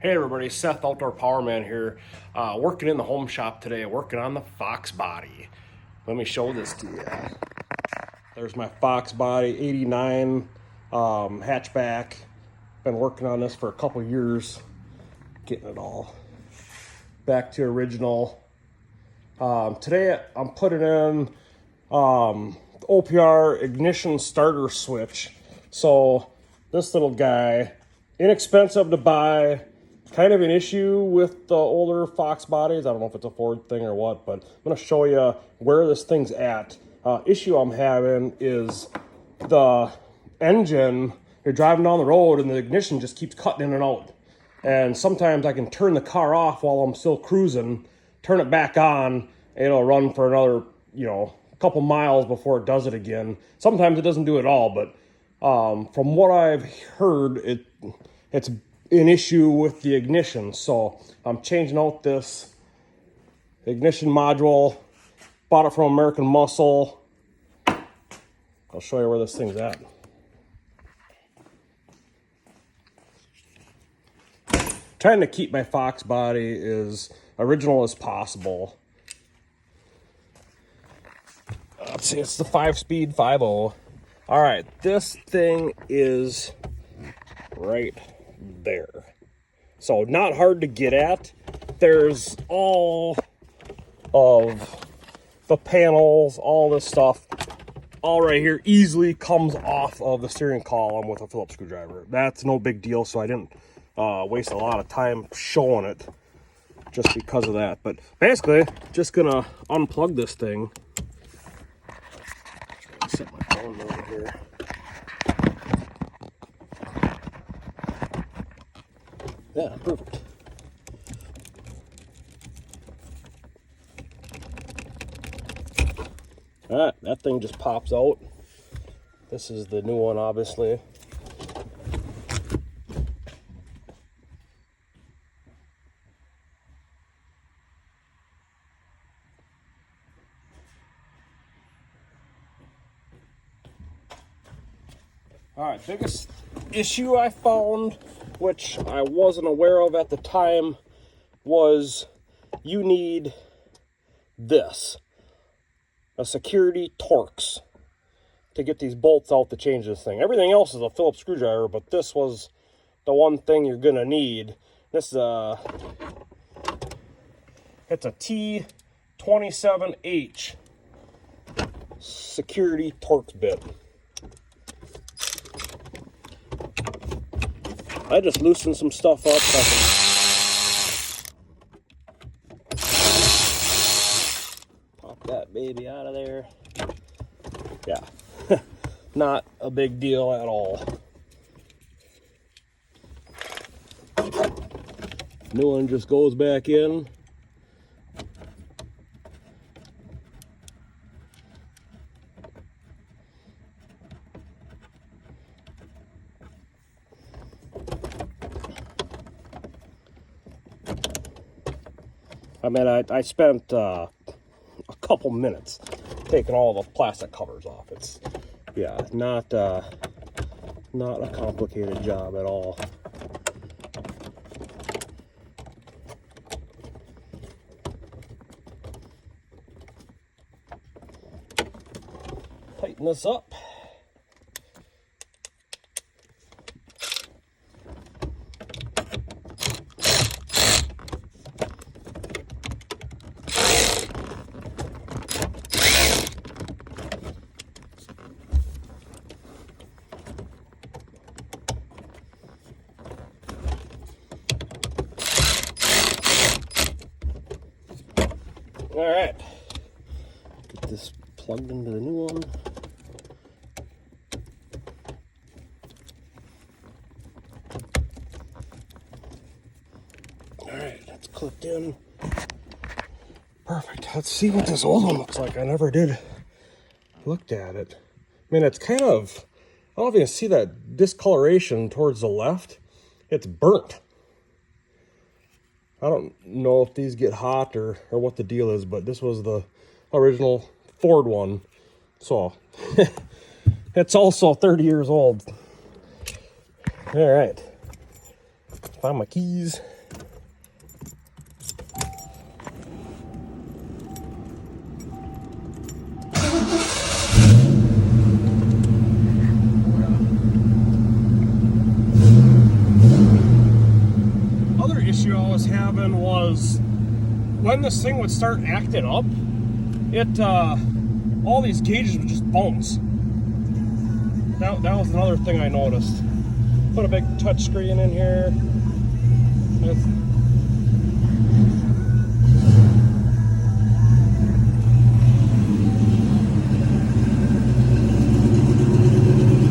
Hey everybody, Seth Outdoor Powerman here, working in the home shop today, working on the Fox body. Let me show this to you. There's my Fox body, 89 hatchback. Been working on this for a couple years, getting it all back to original. Today I'm putting in OPR ignition starter switch. So this little guy, inexpensive to buy. Kind of an issue with the older Fox bodies. I don't know if it's a Ford thing or what, but I'm going to show you where this thing's at. Issue I'm having is the engine. You're driving down the road and the ignition just keeps cutting in and out. And sometimes I can turn the car off while I'm still cruising, turn it back on, and it'll run for another, a couple miles before it does it again. Sometimes it doesn't do it all, but from what I've heard, it's an issue with the ignition. So I'm changing out this ignition module. Bought it from American Muscle. I'll show you where this thing's at. Trying to keep my Fox body as original as possible. Let's see, it's the 5-speed 5.0. All right, this thing is right there. So not hard to get at. There's all of the panels, all this stuff, all right here, easily comes off of the steering column with a Phillips screwdriver. That's no big deal, so I didn't waste a lot of time showing it just because of that. But basically, just gonna unplug this thing. Set my phone over here. Yeah, perfect. All right, that thing just pops out. This is the new one, obviously. All right, biggest issue I found, which I wasn't aware of at the time, was you need this, a security Torx, to get these bolts out to change this thing. Everything else is a Phillips screwdriver, but this was the one thing you're gonna need. This is it's a T27H security Torx bit. I just loosened some stuff up. Pop that baby out of there. Yeah, not a big deal at all. New one just goes back in. I mean, I spent a couple minutes taking all the plastic covers off. It's, yeah, not a complicated job at all. Tighten this up. All right, get this plugged into the new one. All right, that's clipped in. Perfect. Let's see what this old one looks like. I never did looked at it. I mean, it's kind of, I don't know if you can see that discoloration towards the left. It's burnt. I don't know if these get hot or what the deal is, but this was the original Ford one. So it's also 30 years old. All right, find my keys. issue I was having was when this thing would start acting up, it all these gauges would just bounce. That was another thing I noticed. Put a big touch screen in here.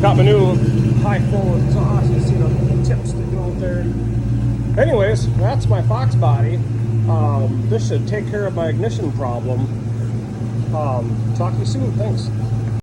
Got my new high flow exhaust. You see the tip sticking out there. Anyways, that's my Fox body. This should take care of my ignition problem. Talk to you soon. Thanks.